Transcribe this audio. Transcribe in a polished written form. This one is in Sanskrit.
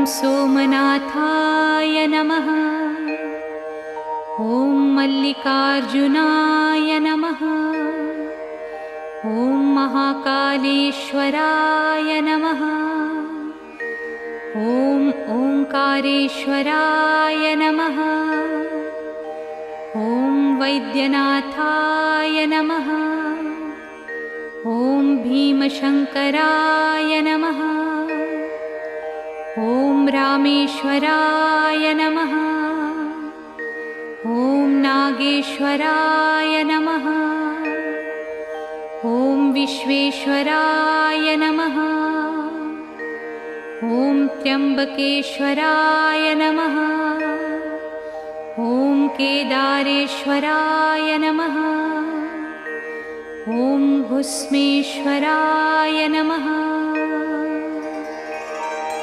सोमनाथाय नमः। ॐ मल्लिकार्जुनाय नमः। ॐ महाकालेश्वराय नमः। ॐ ओंकारेश्वराय नमः। ॐ वैद्यनाथाय नमः। ॐ भीमशंकराय नमः। ॐ रामेश्वराय नमः। ॐ नागेश्वराय नमः। ॐ विश्वेश्वराय नमः। ॐ त्र्यंबकेश्वराय नमः। ॐ केदारेश्वराय नमः। ॐ भुस्मेश्वराय नमः।